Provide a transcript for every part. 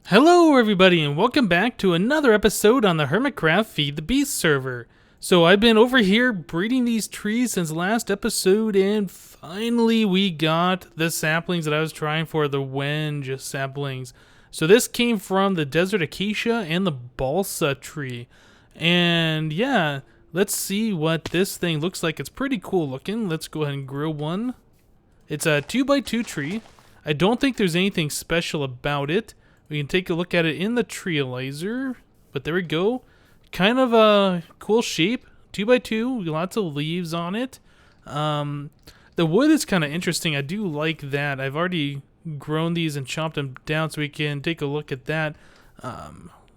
Hello everybody and welcome back to another episode on the HermitCraft Feed the Beast server. So I've been over here breeding these trees since last episode and finally we got the saplings that I was trying for, the wenge saplings. So this came from the desert acacia and the balsa tree. And yeah, let's see what this thing looks like. It's pretty cool looking. Let's go ahead and grow one. It's a 2x2 tree. I don't think there's anything special about it. We can take a look at it in the treealizer, but there we go. Kind of a cool shape, 2x2, lots of leaves on it. The wood is kind of interesting. I do like that. I've already grown these and chopped them down so we can take a look at that.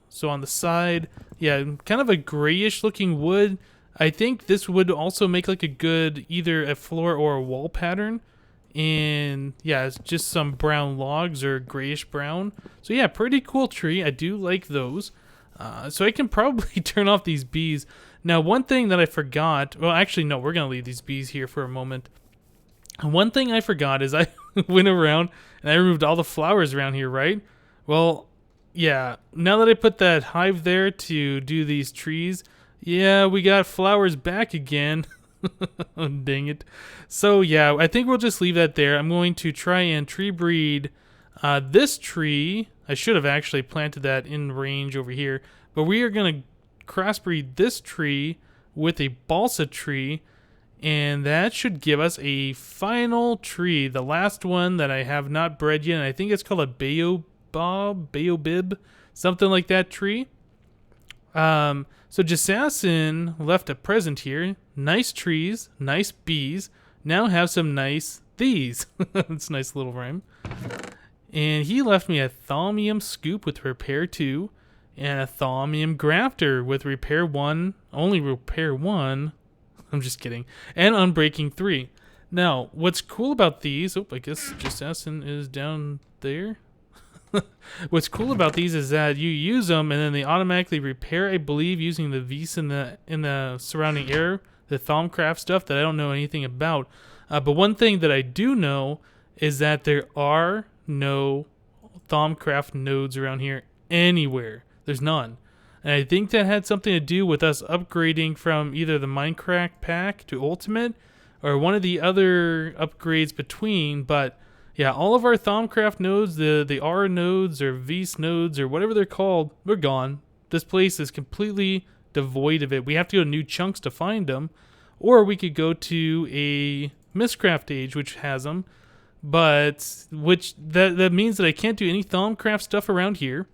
So on the side, yeah, kind of a grayish looking wood. I think this would also make like a good either a floor or a wall pattern. And yeah, it's just some brown logs or grayish brown. So yeah, pretty cool tree. I do like those. So I can probably turn off these bees. Now, one thing that I forgot, well, actually, no, we're going to leave these bees here for a moment. One thing I forgot is I went around and I removed all the flowers around here, right? Well, yeah, now that I put that hive there to do these trees, yeah, we got flowers back again. Oh, dang it. So yeah, I think we'll just leave that there. I'm going to try and tree breed this tree. I should have actually planted that in range over here, but we are going to crossbreed this tree with a balsa tree, and that should give us a final tree, the last one that I have not bred yet, and I think it's called a baobab, something like that tree. So Jasassin left a present here. Nice trees, nice bees. Now have some nice these. It's a nice little rhyme. And he left me a thaumium scoop with repair 2 and a thaumium grafter with repair 1, only repair 1. I'm just kidding. And unbreaking 3. Now, what's cool about these, I guess Jasassin is down there. What's cool about these is that you use them and then they automatically repair, I believe, using the Vs in the surrounding air, the HermitCraft stuff that I don't know anything about. But one thing that I do know is that there are no HermitCraft nodes around here anywhere. There's none. And I think that had something to do with us upgrading from either the Minecraft pack to Ultimate or one of the other upgrades between, but yeah, all of our HermitCraft nodes, the R nodes or Vs nodes or whatever they're called, they're gone. This place is completely devoid of it. We have to go to new chunks to find them, or we could go to a Mistcraft age, which has them, but that means that I can't do any HermitCraft stuff around here.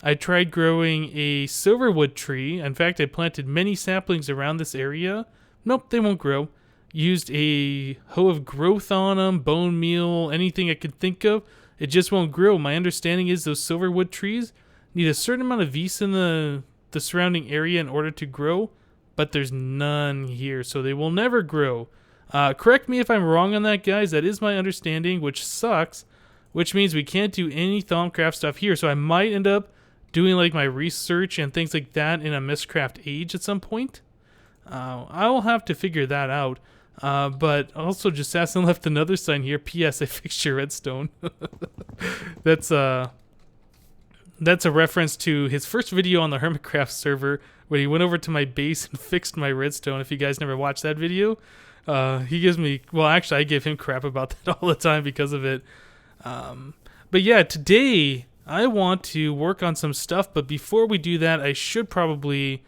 I tried growing a silverwood tree. In fact, I planted many saplings around this area. Nope, they won't grow. Used a hoe of growth on them, bone meal, anything I could think of. It just won't grow. My understanding is those silverwood trees need a certain amount of vis in the surrounding area in order to grow, but there's none here, so they will never grow. Correct me if I'm wrong on that, guys. That is my understanding, which sucks, which means we can't do any HermitCraft stuff here, so I might end up doing like my research and things like that in a Mistcraft age at some point. I'll have to figure that out. But also Jasassin left another sign here. P.S. I fixed your redstone. That's a reference to his first video on the HermitCraft server when he went over to my base and fixed my redstone. If you guys never watched that video, he gives me, well, actually I give him crap about that all the time because of it. But yeah, today I want to work on some stuff, but before we do that, I should probably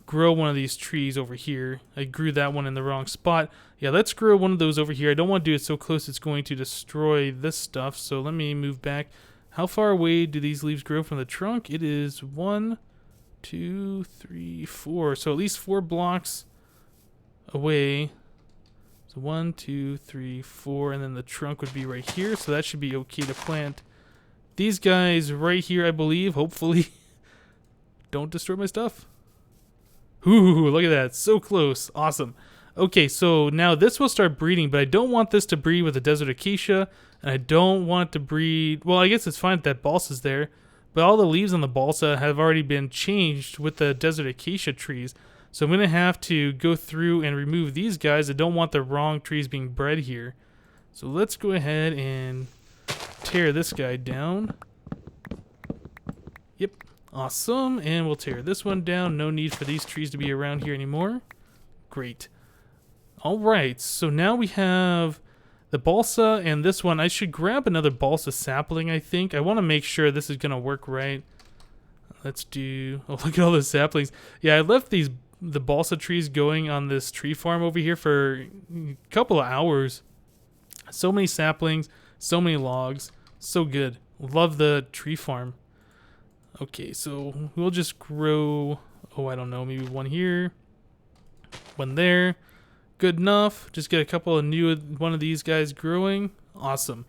grow one of these trees over here. I grew that one in the wrong spot. Yeah, let's grow one of those over here. I don't want to do it so close it's going to destroy this stuff, so let me move back. How far away do these leaves grow from the trunk? It is 1, 2, 3, 4. So at least 4 blocks away. So 1, 2, 3, 4, and then the trunk would be right here, so that should be okay to plant. These guys right here, I believe, hopefully don't destroy my stuff. Ooh, look at that. So close. Awesome. Okay, so now this will start breeding, but I don't want this to breed with the desert acacia, and I don't want to breed... Well, I guess it's fine that balsa's there, but all the leaves on the balsa have already been changed with the desert acacia trees. So I'm going to have to go through and remove these guys. I don't want the wrong trees being bred here. So let's go ahead and tear this guy down. Yep. Awesome. And we'll tear this one down. No need for these trees to be around here anymore. Great. All right. So now we have the balsa and this one. I should grab another balsa sapling, I think. I want to make sure this is going to work right. Let's do... Oh, look at all the saplings. Yeah, I left the balsa trees going on this tree farm over here for a couple of hours. So many saplings, so many logs. So good. Love the tree farm. Okay, so we'll just grow... Oh, I don't know. Maybe one here. One there. Good enough. Just get a couple of new one of these guys growing. Awesome.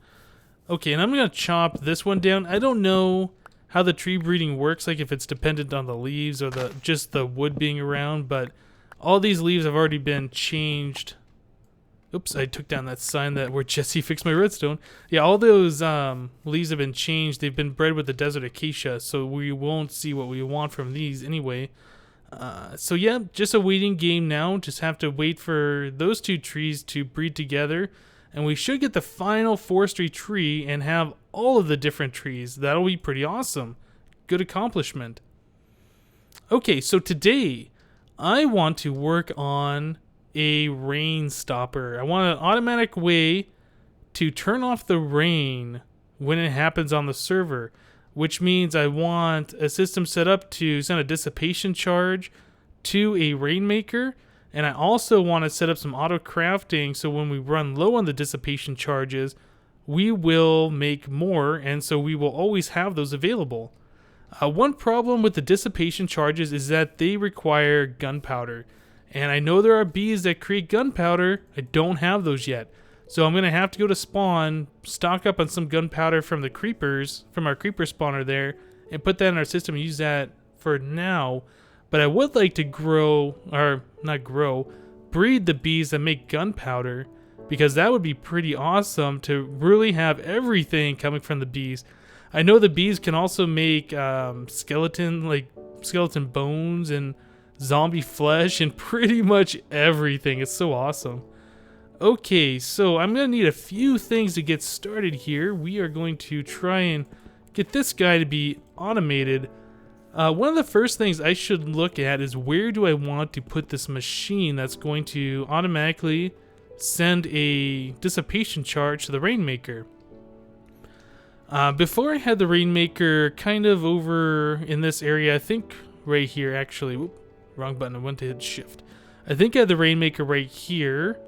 Okay, and I'm going to chop this one down. I don't know how the tree breeding works, like if it's dependent on the leaves or just the wood being around, but all these leaves have already been changed. Oops, I took down that sign that where Jesse fixed my redstone. Yeah, all those leaves have been changed. They've been bred with the desert acacia, so we won't see what we want from these anyway. So yeah, just a waiting game now. Just have to wait for those two trees to breed together, and we should get the final forestry tree and have all of the different trees. That'll be pretty awesome. Good accomplishment. Okay, so today I want to work on a rain stopper. I want an automatic way to turn off the rain when it happens on the server, which means I want a system set up to send a dissipation charge to a rainmaker, and I also want to set up some auto crafting so when we run low on the dissipation charges, we will make more, and so we will always have those available. One problem with the dissipation charges is that they require gunpowder, and I know there are bees that create gunpowder. I don't have those yet. So I'm going to have to go to spawn, stock up on some gunpowder from the creepers, from our creeper spawner there, and put that in our system and use that for now. But I would like to breed the bees that make gunpowder, because that would be pretty awesome to really have everything coming from the bees. I know the bees can also make skeleton bones and zombie flesh and pretty much everything. It's so awesome. Okay, so I'm going to need a few things to get started here. We are going to try and get this guy to be automated. One of the first things I should look at is where do I want to put this machine that's going to automatically send a dissipation charge to the Rainmaker. Before I had the Rainmaker kind of over in this area, I think right here actually. Whoop, wrong button, I went to hit shift. I think I had the Rainmaker right here.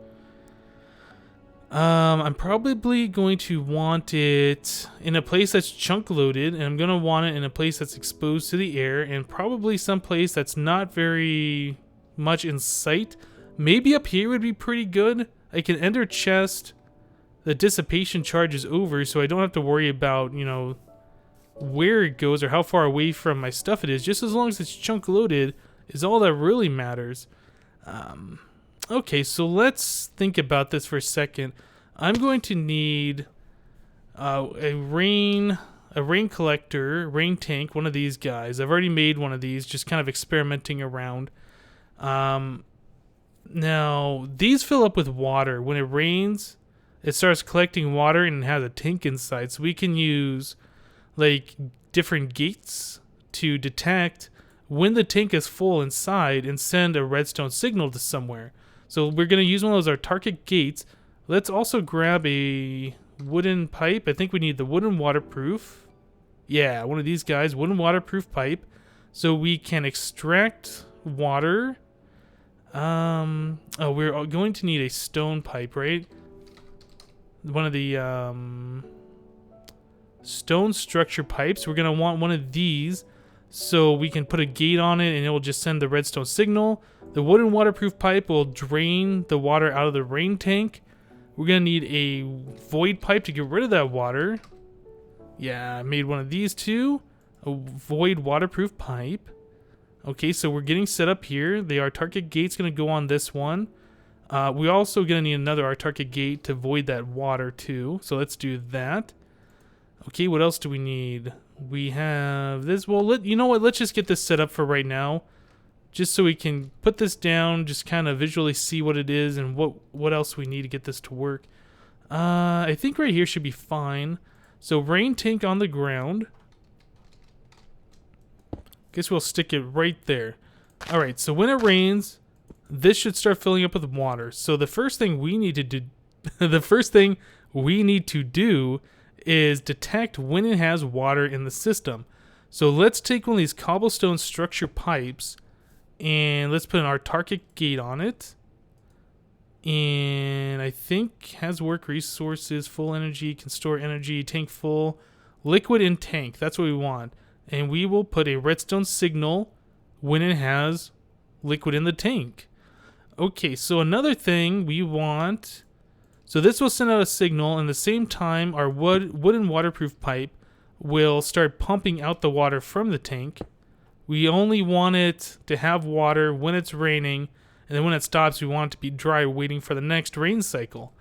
I'm probably going to want it in a place that's chunk loaded, and I'm going to want it in a place that's exposed to the air, and probably some place that's not very much in sight. Maybe up here would be pretty good. I can enter chest the dissipation charge is over, so I don't have to worry about, you know, where it goes or how far away from my stuff it is. Just as long as it's chunk loaded is all that really matters. Okay, so let's think about this for a second. I'm going to need a rain collector, rain tank, one of these guys. I've already made one of these, just kind of experimenting around. Now, these fill up with water. When it rains, it starts collecting water and it has a tank inside. So we can use like different gates to detect when the tank is full inside and send a redstone signal to somewhere. So we're going to use one of those autarkic gates. Let's also grab a wooden pipe. I think we need the wooden waterproof. Yeah, one of these guys, wooden waterproof pipe. So we can extract water. Oh, we're going to need a stone pipe, right? One of the stone structure pipes. We're going to want one of these so we can put a gate on it and it will just send the redstone signal. The wooden waterproof pipe will drain the water out of the rain tank. We're going to need a void pipe to get rid of that water. Yeah, I made one of these too. A void waterproof pipe. Okay, so we're getting set up here. The autarkic gate's going to go on this one. We're also going to need another autarkic gate to void that water too. So let's do that. Okay, what else do we need? We have this. Well, you know what? Let's just get this set up for right now. Just so we can put this down, just kind of visually see what it is and what else we need to get this to work. I think right here should be fine. So rain tank on the ground. Guess we'll stick it right there. All right, so when it rains, this should start filling up with water. So the first thing we need to do, is detect when it has water in the system. So let's take one of these cobblestone structure pipes and let's put an autarkic gate on it. And I think has work resources, full energy, can store energy, tank full, liquid in tank. That's what we want. And we will put a redstone signal when it has liquid in the tank. Okay, so another thing we want, so this will send out a signal, and at the same time our wooden waterproof pipe will start pumping out the water from the tank. We only want it to have water when it's raining, and then when it stops we want it to be dry, waiting for the next rain cycle.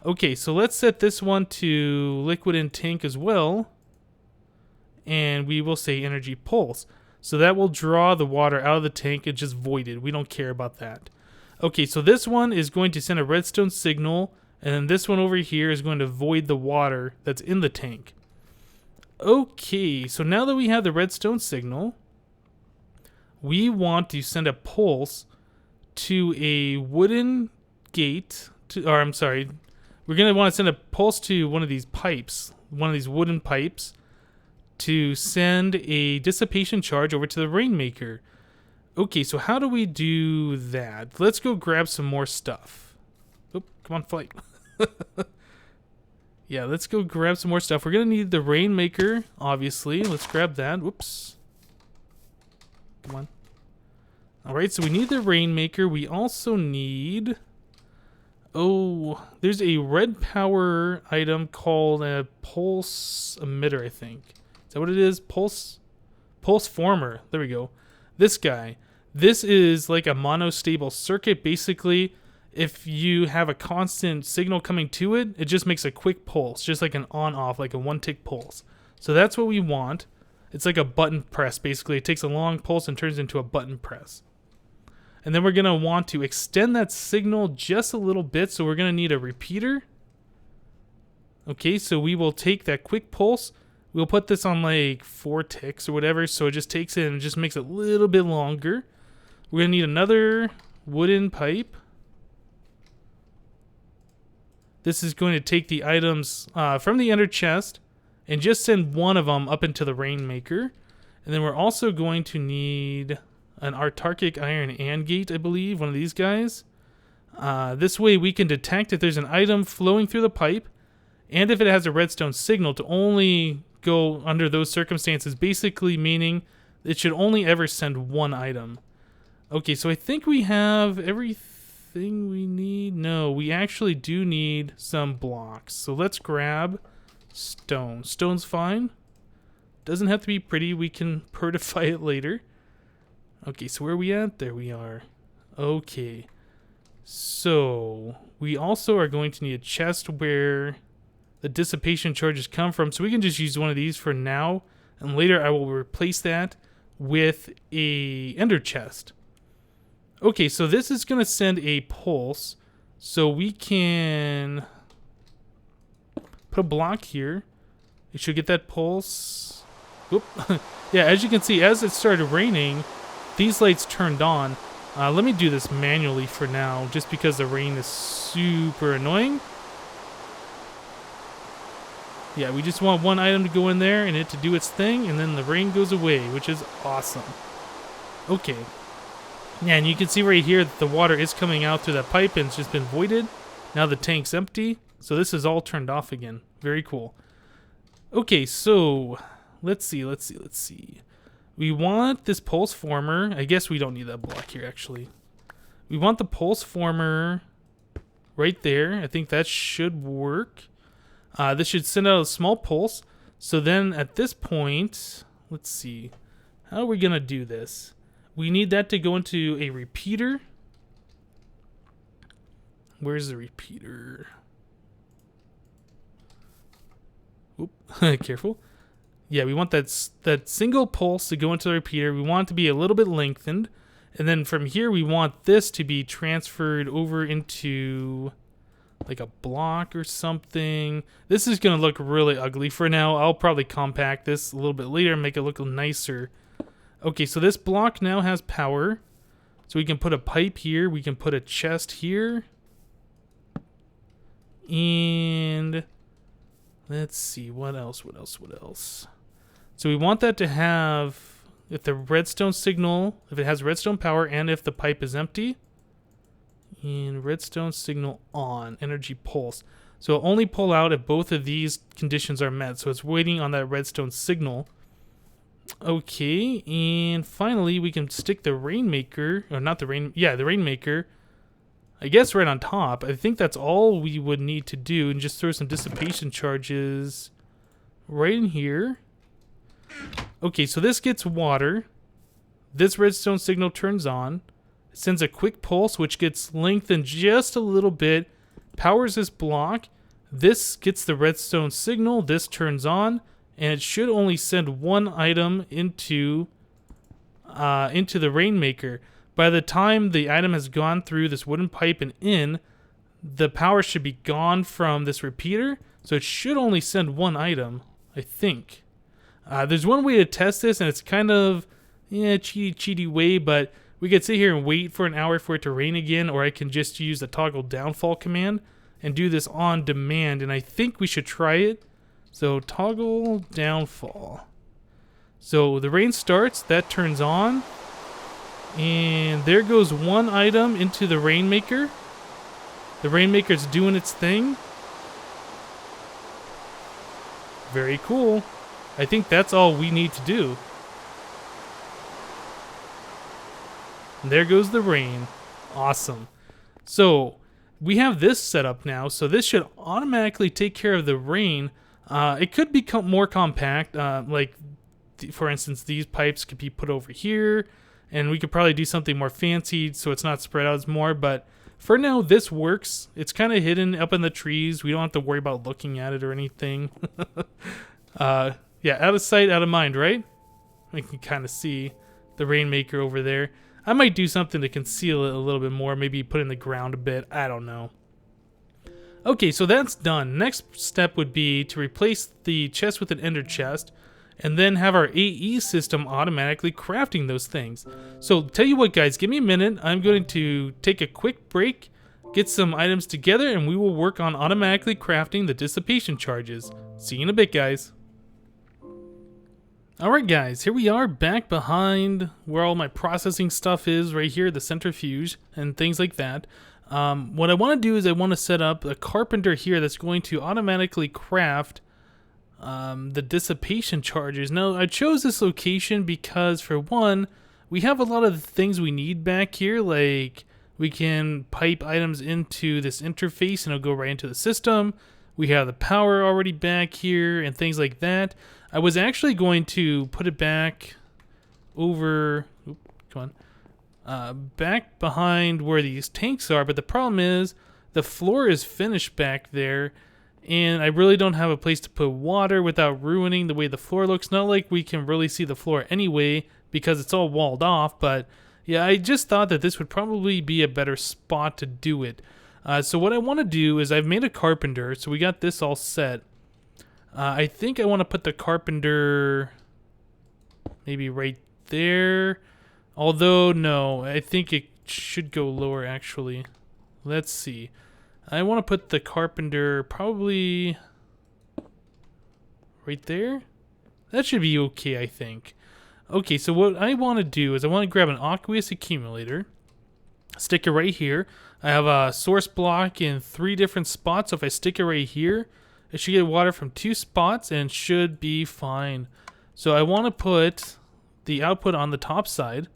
Okay, so let's set this one to liquid in tank as well, and we will say energy pulse. So that will draw the water out of the tank and just void it. We don't care about that. Okay, so this one is going to send a redstone signal, and then this one over here is going to void the water that's in the tank. Okay, so now that we have the redstone signal, we want to send a pulse to a wooden gate, we're going to want to send a pulse to one of these pipes, one of these wooden pipes, to send a dissipation charge over to the Rainmaker. Okay, so how do we do that? Let's go grab some more stuff. Oh, come on, flight. Yeah, let's go grab some more stuff. We're going to need the Rainmaker, obviously. Let's grab that. Whoops. Come on. Alright, so we need the Rainmaker. We also need... Oh, there's a red power item called a pulse emitter, I think. Is that what it is? Pulse former. There we go. This guy. This is like a monostable circuit. Basically, if you have a constant signal coming to it, it just makes a quick pulse, just like an on-off, like a one-tick pulse. So that's what we want. It's like a button press, basically. It takes a long pulse and turns into a button press. And then we're going to want to extend that signal just a little bit, so we're going to need a repeater. Okay, so we will take that quick pulse. We'll put this on like 4 ticks or whatever, so it just takes it and just makes it a little bit longer. We're going to need another wooden pipe. This is going to take the items from the ender chest and just send one of them up into the Rainmaker. And then we're also going to need an autarkic iron AND gate, I believe, one of these guys. This way we can detect if there's an item flowing through the pipe, and if it has a redstone signal, to only go under those circumstances, basically meaning it should only ever send one item. Okay, so I think we have everything we need. No, we actually do need some blocks. So let's grab stone. Stone's fine. Doesn't have to be pretty. We can purify it later. Okay, so where are we at? There we are. Okay. So we also are going to need a chest where the dissipation charges come from. So we can just use one of these for now. And later I will replace that with a ender chest. Okay, so this is going to send a pulse. So we can put a block here. It should get that pulse. Oop. Yeah, as you can see, as it started raining, these lights turned on. Let me do this manually for now, just because the rain is super annoying. Yeah, we just want one item to go in there and it to do its thing, and then the rain goes away, which is awesome. Okay. Yeah, and you can see right here that the water is coming out through that pipe and it's just been voided. Now the tank's empty, so this is all turned off again. Very cool. Okay, so let's see. We want this pulse former. I guess we don't need that block here, actually. We want the pulse former right there. I think that should work. This should send out a small pulse. So then at this point, let's see. How are we going to do this? We need that to go into a repeater. Where's the repeater? Oop, careful. Yeah, we want that single pulse to go into the repeater. We want it to be a little bit lengthened. And then from here, we want this to be transferred over into like a block or something. This is going to look really ugly for now. I'll probably compact this a little bit later and make it look nicer. Okay, so this block now has power. So we can put a pipe here. We can put a chest here. And let's see, what else? So we want that to have, if the redstone signal, if it has redstone power and if the pipe is empty. And redstone signal on, energy pulse. So it'll only pull out if both of these conditions are met. So it's waiting on that redstone signal. Okay, and finally we can stick the rainmaker, or not the rain, yeah, the rainmaker, I guess right on top. I think that's all we would need to do, and just throw some dissipation charges right in here. Okay, so this gets water. This redstone signal turns on. It sends a quick pulse, which gets lengthened just a little bit, powers this block. This gets the redstone signal. This turns on. And it should only send one item into the rainmaker. By the time the item has gone through this wooden pipe and in, the power should be gone from this repeater. So it should only send one item, I think. There's one way to test this, and it's kind of cheaty way, but we could sit here and wait for an hour for it to rain again, or I can just use the toggle downfall command and do this on demand, and I think we should try it. So toggle downfall. So the rain starts, that turns on, and there goes one item into the rainmaker. The rainmaker's doing its thing. Very cool. I think that's all we need to do. And there goes the rain. Awesome. So we have this set up now, so this should automatically take care of the rain. It could become more compact, like, for instance, these pipes could be put over here, and we could probably do something more fancy so it's not spread out as more, but for now, this works. It's kind of hidden up in the trees. We don't have to worry about looking at it or anything. Yeah, out of sight, out of mind, right? We can kind of see the rainmaker over there. I might do something to conceal it a little bit more, maybe put it in the ground a bit, I don't know. Okay, so that's done. Next step would be to replace the chest with an ender chest, and then have our AE system automatically crafting those things. So tell you what, guys, give me a minute. I'm going to take a quick break, get some items together, and we will work on automatically crafting the dissipation charges. See you in a bit, guys. Alright guys, here we are back behind where all my processing stuff is, right here, the centrifuge and things like that. What I want to do is I want to set up a carpenter here that's going to automatically craft the dissipation charges. Now, I chose this location because, for one, we have a lot of the things we need back here, like we can pipe items into this interface and it'll go right into the system. We have the power already back here and things like that. I was actually going to put it back over, back behind where these tanks are, but the problem is the floor is finished back there, and I really don't have a place to put water without ruining the way the floor looks. Not like we can really see the floor anyway because it's all walled off, but yeah, I just thought that this would probably be a better spot to do it. So what I want to do is I've made a carpenter, so we got this all set. I think I want to put the carpenter maybe right there. Although, no, I think it should go lower, actually. Let's see. I want to put the carpenter probably right there. That should be okay, I think. Okay, so what I want to do is I want to grab an aqueous accumulator, stick it right here. I have a source block in 3 different spots, so if I stick it right here, it should get water from 2 spots and should be fine. So I want to put the output on the top side.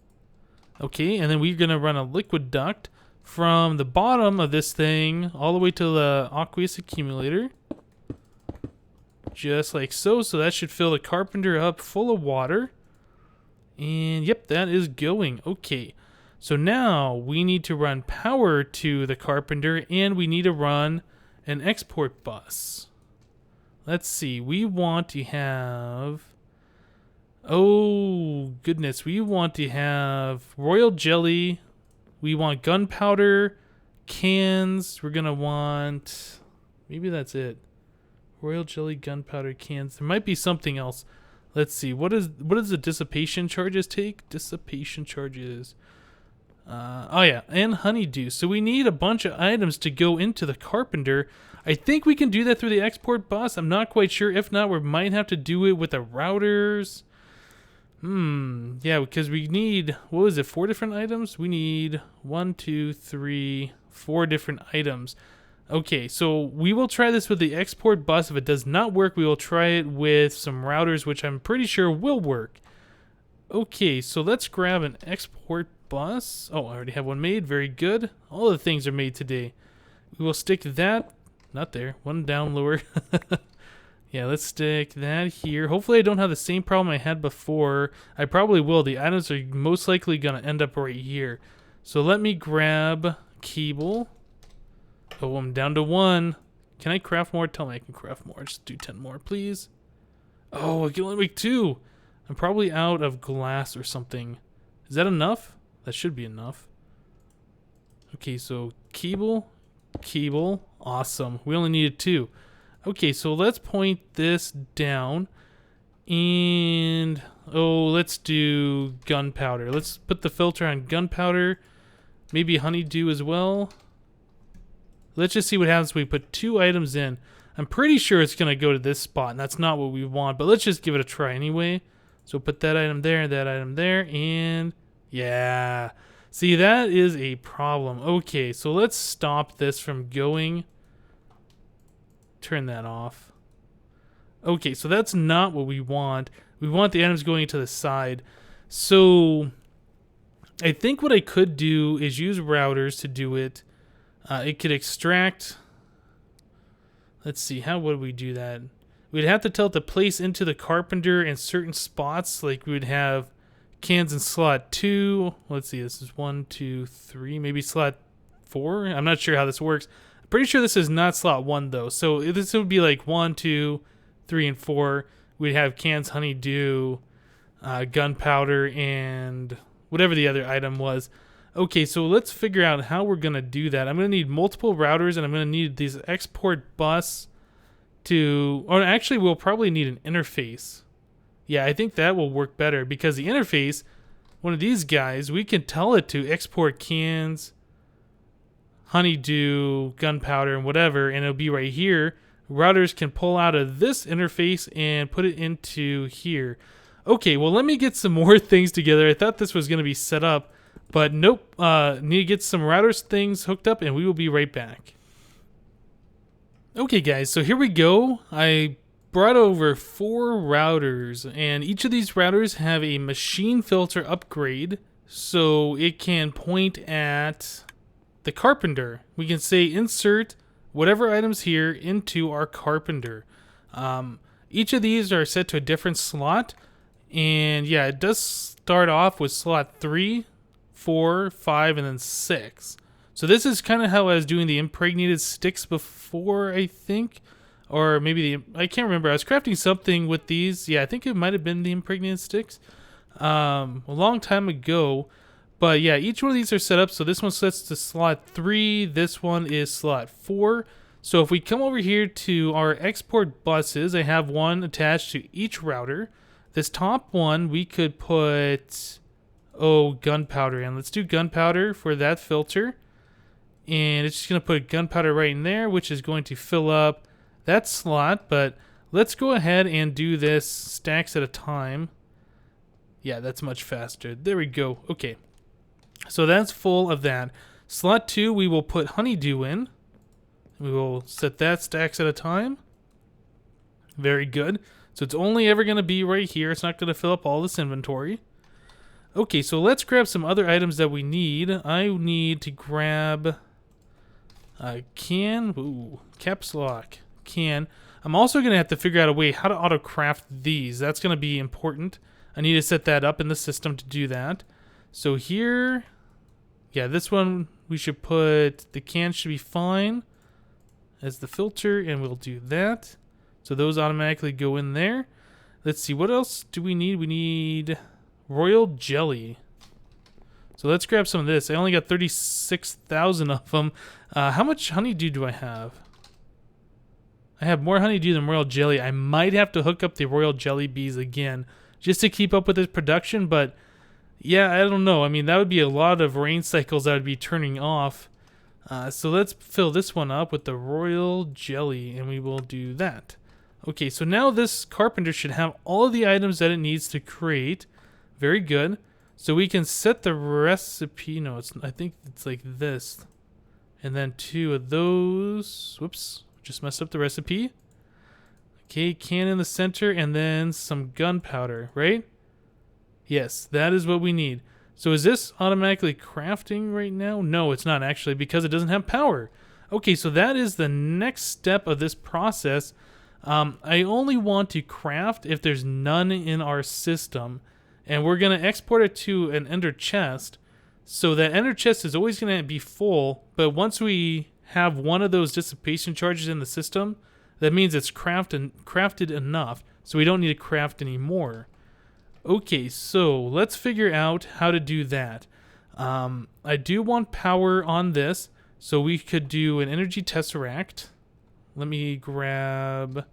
Okay, and then we're going to run a liquid duct from the bottom of this thing all the way to the aqueous accumulator. Just like so. So that should fill the carpenter up full of water. And yep, that is going. Okay, so now we need to run power to the carpenter, and we need to run an export bus. Let's see, we want to have... Oh, goodness. We want to have royal jelly. We want gunpowder, cans. We're going to want... Maybe that's it. Royal jelly, gunpowder, cans. There might be something else. Let's see. What does the dissipation charges take? Dissipation charges. Oh yeah, and honeydew. So we need a bunch of items to go into the carpenter. I think we can do that through the export bus. I'm not quite sure. If not, we might have to do it with the routers. Yeah, because we need, what was it, 4 different items? We need 1, 2, 3, 4 different items. Okay, so we will try this with the export bus. If it does not work, we will try it with some routers, which I'm pretty sure will work. Okay, so let's grab an export bus. Oh, I already have one made. Very good. All the things are made today. We will stick that, not there, one down lower. Yeah, let's stick that here. Hopefully I don't have the same problem I had before. I probably will. The items are most likely going to end up right here. So let me grab cable. Oh, I'm down to 1. Can I craft more? Tell me I can craft more. Just do 10 more, please. Oh, I can only make 2. I'm probably out of glass or something. Is that enough? That should be enough. Okay, so cable. Awesome. We only needed 2. Okay, so let's point this down. And, oh, let's do gunpowder. Let's put the filter on gunpowder. Maybe honeydew as well. Let's just see what happens when we put 2 items in. I'm pretty sure it's going to go to this spot, and that's not what we want, but let's just give it a try anyway. So put that item there, and yeah. See, that is a problem. Okay, so let's stop this from going. Turn that off. Okay, so that's not what we want. We want the items going to the side. So I think what I could do is use routers to do it. It could extract. Let's see, how would we do that? We'd have to tell it to place into the carpenter in certain spots. Like we would have cans in slot 2. Let's see, this is 1, 2, 3, maybe slot 4. I'm not sure how this works. I'm pretty sure this is not slot 1 though. So this would be like 1, 2, 3, and 4. We'd have cans, honeydew, gunpowder, and whatever the other item was. Okay, so let's figure out how we're going to do that. I'm going to need multiple routers, and I'm going to need these export bus to... Or actually, we'll probably need an interface. Yeah, I think that will work better, because the interface, one of these guys, we can tell it to export cans, honeydew, gunpowder, and whatever, and it'll be right here. Routers can pull out of this interface and put it into here. Okay, well, let me get some more things together. I thought this was going to be set up. But nope, need to get some routers things hooked up, and we will be right back. Okay guys, so here we go. I brought over 4 routers, and each of these routers have a machine filter upgrade, so it can point at the carpenter. We can say insert whatever items here into our carpenter. Each of these are set to a different slot, and yeah, it does start off with slot 3, 4, 5, and then 6. So this is kind of how I was doing the impregnated sticks before, I think. Or maybe I can't remember. I was crafting something with these. Yeah, I think it might have been the impregnated sticks. A long time ago. But yeah, each one of these are set up. So this one sets to slot 3. This one is slot 4. So if we come over here to our export buses, I have one attached to each router. This top one, we could put... gunpowder in. Let's do gunpowder for that filter. And it's just going to put gunpowder right in there, which is going to fill up that slot. But let's go ahead and do this stacks at a time. Yeah, that's much faster. There we go. Okay. So that's full of that. Slot 2, we will put honeydew in. We will set that stacks at a time. Very good. So it's only ever going to be right here. It's not going to fill up all this inventory. Okay, so let's grab some other items that we need. I need to grab a can. Ooh, caps lock. Can. I'm also going to have to figure out a way how to auto-craft these. That's going to be important. I need to set that up in the system to do that. So here, yeah, this one we should put, the can should be fine as the filter, and we'll do that. So those automatically go in there. Let's see, what else do we need? We need... royal jelly. So let's grab some of this. I only got 36,000 of them. How much honeydew do I have? I have more honeydew than royal jelly. I might have to hook up the royal jelly bees again just to keep up with this production, but yeah, I don't know. I mean, that would be a lot of rain cycles that would be turning off. So let's fill this one up with the royal jelly, and we will do that. Okay, so now this carpenter should have all of the items that it needs to create. Very good. So we can set the recipe. No, I think it's like this. And then 2 of those. Whoops, just messed up the recipe. Okay, can in the center, and then some gunpowder, right? Yes, that is what we need. So is this automatically crafting right now? No, it's not actually, because it doesn't have power. Okay, so that is the next step of this process. I only want to craft if there's none in our system. And we're going to export it to an ender chest. So that ender chest is always going to be full. But once we have one of those dissipation charges in the system, that means it's crafted enough. So we don't need to craft any more. Okay, so let's figure out how to do that. I do want power on this, so we could do an energy tesseract. Let me grab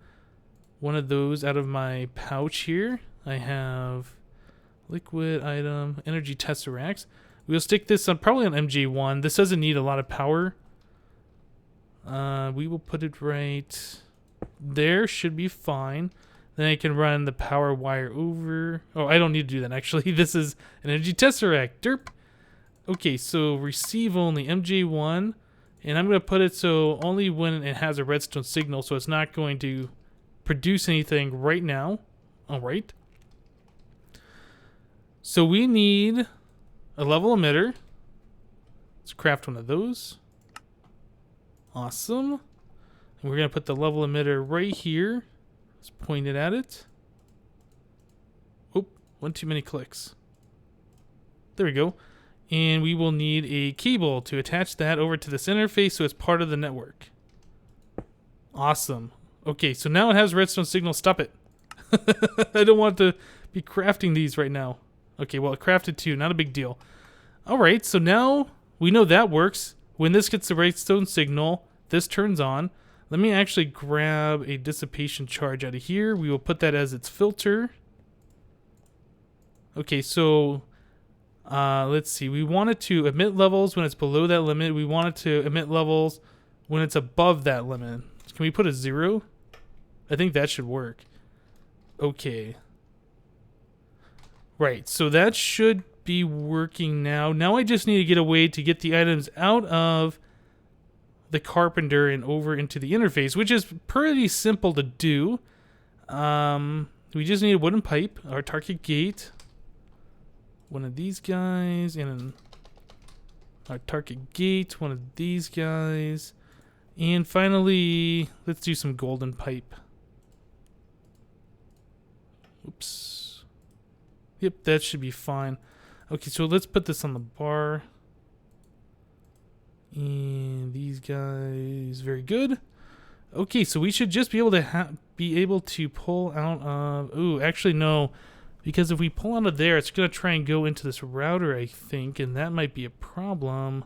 one of those out of my pouch here. I have liquid item, energy tesseracts. We'll stick this on probably on MJ1. This doesn't need a lot of power. We will put it right there. Should be fine. Then I can run the power wire over. Oh, I don't need to do that, actually. This is an energy tesseract. Derp. Okay, so receive only MJ1. And I'm going to put it so only when it has a redstone signal, so it's not going to produce anything right now. All right. So we need a level emitter. Let's craft one of those. Awesome. And we're going to put the level emitter right here. Let's point it at it. Oh, one too many clicks. There we go. And we will need a cable to attach that over to this interface so it's part of the network. Awesome. Okay, so now it has redstone signal. Stop it. I don't want to be crafting these right now. Okay, well, it crafted 2. Not a big deal. All right, so now we know that works. When this gets the redstone signal, this turns on. Let me actually grab a dissipation charge out of here. We will put that as its filter. Okay, so let's see. We want it to emit levels when it's below that limit. We want it to emit levels when it's above that limit. Can we put a 0? I think that should work. Okay. Right, so that should be working now. Now I just need to get a way to get the items out of the carpenter and over into the interface, which is pretty simple to do. We just need a wooden pipe, our target gate, one of these guys, and our target gate, one of these guys, and finally, let's do some golden pipe. Oops. Yep, that should be fine. Okay, so let's put this on the bar. And these guys, very good. Okay, so we should just be able to pull out of. Ooh, actually no, because if we pull out of there, it's gonna try and go into this router, I think, and that might be a problem.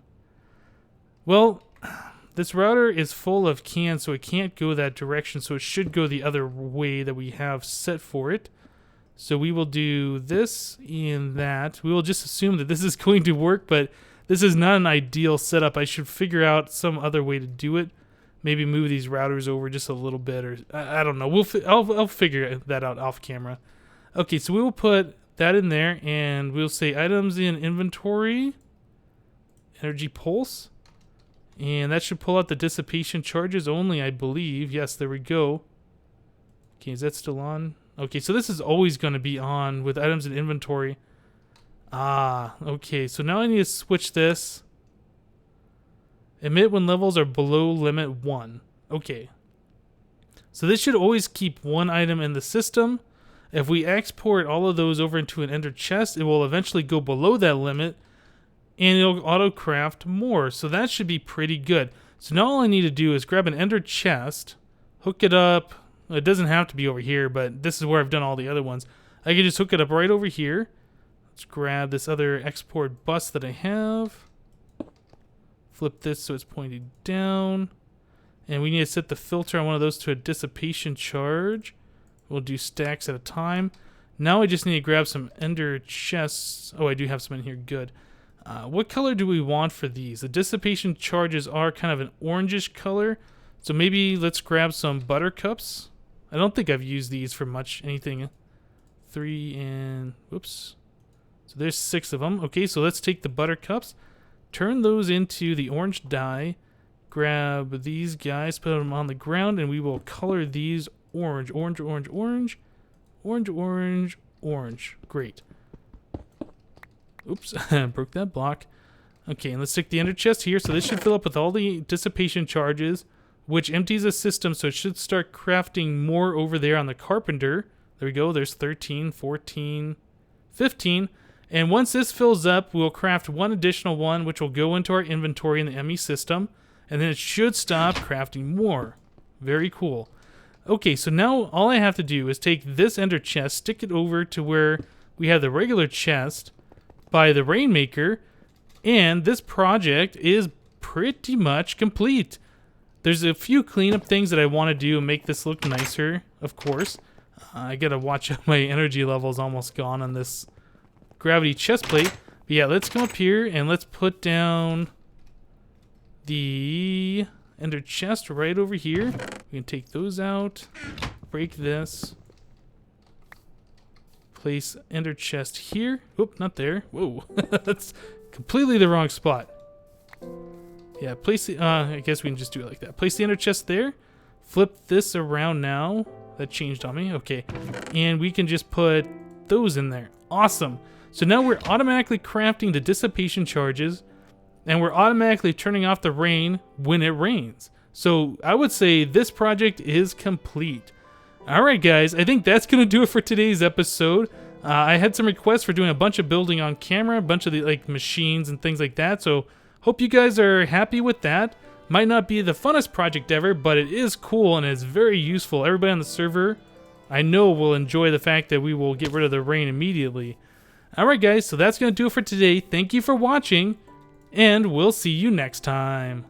Well, this router is full of cans, so it can't go that direction. So it should go the other way that we have set for it. So we will do this and that. We will just assume that this is going to work, but this is not an ideal setup. I should figure out some other way to do it. Maybe move these routers over just a little bit, or I don't know. I'll figure that out off camera. Okay, so we will put that in there, and we'll say items in inventory, energy pulse, and that should pull out the dissipation charges only, I believe. Yes, there we go. Okay, is that still on? Okay, so this is always going to be on with items in inventory. Ah, okay, so now I need to switch this. Emit when levels are below limit 1. Okay. So this should always keep one item in the system. If we export all of those over into an ender chest, it will eventually go below that limit, and it'll auto-craft more. So that should be pretty good. So now all I need to do is grab an ender chest, hook it up. It doesn't have to be over here, but this is where I've done all the other ones. I can just hook it up right over here. Let's grab this other export bus that I have. Flip this so it's pointed down. And we need to set the filter on one of those to a dissipation charge. We'll do stacks at a time. Now I just need to grab some ender chests. Oh, I do have some in here. Good. What color do we want for these? The dissipation charges are kind of an orangish color. So maybe let's grab some buttercups. I don't think I've used these for much anything. 3 and... whoops. So there's 6 of them. Okay, so let's take the buttercups. Turn those into the orange dye. Grab these guys, put them on the ground, and we will color these orange. Orange, orange, orange. Orange, orange, orange. Great. Oops, broke that block. Okay, and let's stick the ender chest here. So this should fill up with all the dissipation charges, which empties the system, so it should start crafting more over there on the carpenter. There we go. There's 13, 14, 15. And once this fills up, we'll craft one additional one, which will go into our inventory in the ME system. And then it should stop crafting more. Very cool. Okay, so now all I have to do is take this ender chest, stick it over to where we have the regular chest by the Rainmaker, and this project is pretty much complete. There's a few cleanup things that I want to do and make this look nicer, of course. I gotta watch out, my energy level is almost gone on this gravity chest plate. But yeah, let's come up here and let's put down the ender chest right over here. We can take those out, break this, place ender chest here. Oop, not there. Whoa, that's completely the wrong spot. Yeah, place the, I guess we can just do it like that. Place the ender chest there, flip this around now. That changed on me, okay. And we can just put those in there. Awesome. So now we're automatically crafting the dissipation charges, and we're automatically turning off the rain when it rains. So I would say this project is complete. Alright guys, I think that's going to do it for today's episode. I had some requests for doing a bunch of building on camera, a bunch of the like machines and things like that. So hope you guys are happy with that. Might not be the funnest project ever, but it is cool and it's very useful. Everybody on the server, I know, will enjoy the fact that we will get rid of the rain immediately. Alright guys, so that's going to do it for today. Thank you for watching, and we'll see you next time.